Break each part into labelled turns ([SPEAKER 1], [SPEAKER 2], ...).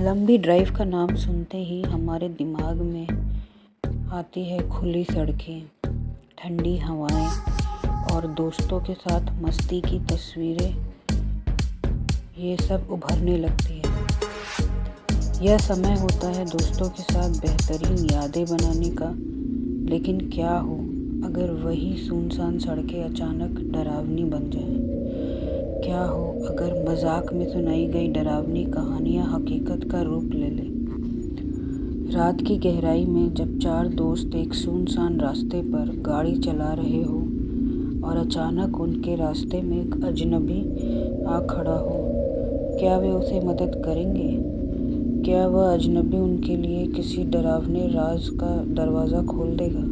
[SPEAKER 1] लंबी ड्राइव का नाम सुनते ही हमारे दिमाग में आती है खुली सड़कें, ठंडी हवाएं और दोस्तों के साथ मस्ती की तस्वीरें। ये सब उभरने लगती है। यह समय होता है दोस्तों के साथ बेहतरीन यादें बनाने का। लेकिन क्या हो अगर वही सुनसान सड़कें अचानक डरावनी बन जाएं? क्या हो अगर मजाक में सुनाई गई डरावनी कहानियां हकीकत का रूप ले लें? रात की गहराई में जब चार दोस्त एक सुनसान रास्ते पर गाड़ी चला रहे हो और अचानक उनके रास्ते में एक अजनबी आ खड़ा हो, क्या वे उसे मदद करेंगे? क्या वह अजनबी उनके लिए किसी डरावने राज का दरवाज़ा खोल देगा?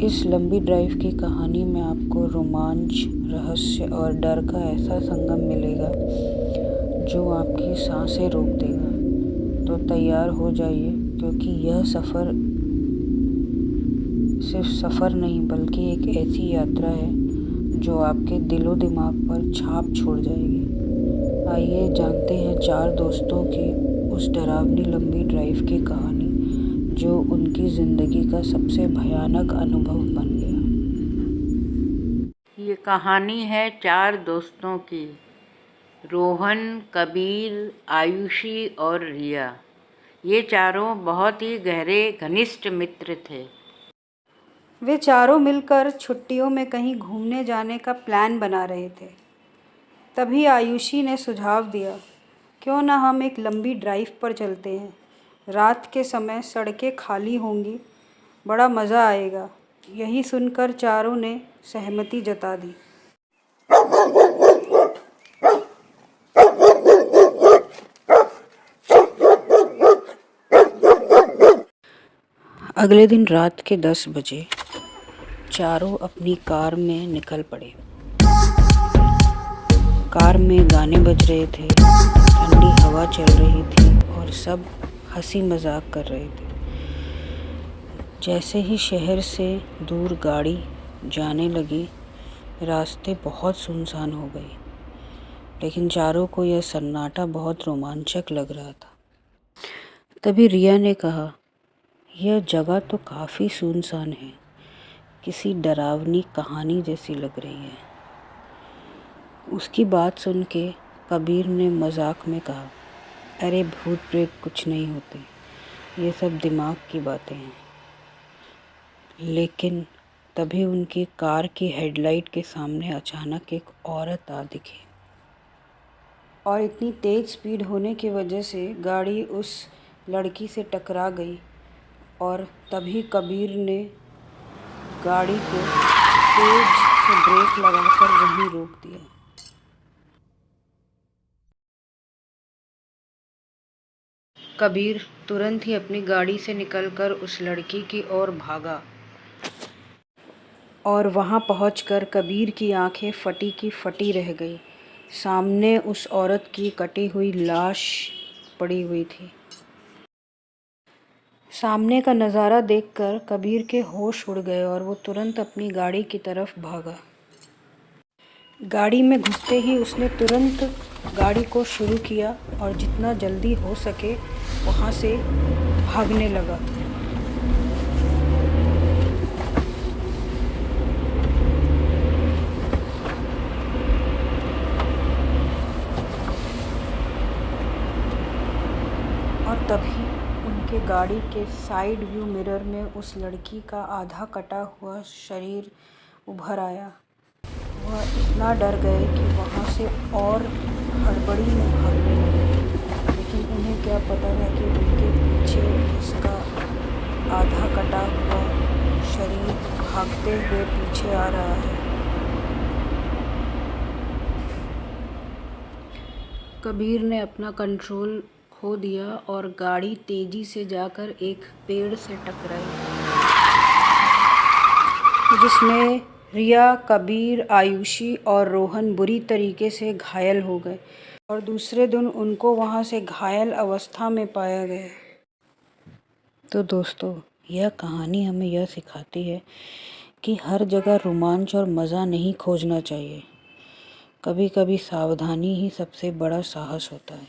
[SPEAKER 1] इस लंबी ड्राइव की कहानी में आपको रोमांच, रहस्य और डर का ऐसा संगम मिलेगा जो आपकी सांसें रोक देगा। तो तैयार हो जाइए, क्योंकि यह सफ़र सिर्फ सफ़र नहीं बल्कि एक ऐसी यात्रा है जो आपके दिलो दिमाग पर छाप छोड़ जाएगी। आइए जानते हैं चार दोस्तों की उस डरावनी लंबी ड्राइव की कहानी जो उनकी ज़िंदगी का सबसे भयानक अनुभव बन गया।
[SPEAKER 2] ये कहानी है चार दोस्तों की, रोहन, कबीर, आयुषी और रिया। ये चारों बहुत ही गहरे घनिष्ठ मित्र थे।
[SPEAKER 3] वे चारों मिलकर छुट्टियों में कहीं घूमने जाने का प्लान बना रहे थे। तभी आयुषी ने सुझाव दिया, क्यों ना हम एक लंबी ड्राइव पर चलते हैं। रात के समय सड़कें खाली होंगी, बड़ा मज़ा आएगा। यही सुनकर चारों ने सहमति जता दी।
[SPEAKER 1] अगले दिन रात के 10 बजे चारों अपनी कार में निकल पड़े। कार में गाने बज रहे थे, ठंडी हवा चल रही थी और सब हंसी मजाक कर रहे थे। जैसे ही शहर से दूर गाड़ी जाने लगी, रास्ते बहुत सुनसान हो गए। लेकिन चारों को यह सन्नाटा बहुत रोमांचक लग रहा था। तभी रिया ने कहा, यह जगह तो काफ़ी सुनसान है, किसी डरावनी कहानी जैसी लग रही है। उसकी बात सुन के कबीर ने मजाक में कहा, अरे भूत प्रेत कुछ नहीं होते, ये सब दिमाग की बातें हैं। लेकिन तभी उनकी कार की हेडलाइट के सामने अचानक एक औरत आ दिखी
[SPEAKER 3] और इतनी तेज़ स्पीड होने की वजह से गाड़ी उस लड़की से टकरा गई और तभी कबीर ने गाड़ी को तेज से ब्रेक लगाकर वहीं रोक दिया। कबीर तुरंत ही अपनी गाड़ी से निकलकर उस लड़की की ओर भागा और वहां पहुंचकर कबीर की आंखें फटी की फटी रह गई। सामने उस औरत की कटी हुई लाश पड़ी हुई थी। सामने का नज़ारा देखकर कबीर के होश उड़ गए और वो तुरंत अपनी गाड़ी की तरफ भागा। गाड़ी में घुसते ही उसने तुरंत गाड़ी को शुरू किया और जितना जल्दी हो सके वहाँ से भागने लगा। और तभी उनके गाड़ी के साइड व्यू मिरर में उस लड़की का आधा कटा हुआ शरीर उभर आया। वह इतना डर गए कि वहाँ से और हड़बड़ी में भागने लगे। लेकिन उन्हें क्या पता था कि उनके पीछे उसका आधा कटा हुआ शरीर भागते हुए पीछे आ रहा है। कबीर ने अपना कंट्रोल खो दिया और गाड़ी तेजी से जाकर एक पेड़ से टकराई, जिसमें रिया, कबीर, आयुषी और रोहन बुरी तरीके से घायल हो गए और दूसरे दिन उनको वहां से घायल अवस्था में पाया गया।
[SPEAKER 1] तो दोस्तों, यह कहानी हमें यह सिखाती है कि हर जगह रोमांच और मज़ा नहीं खोजना चाहिए। कभी कभी सावधानी ही सबसे बड़ा साहस होता है।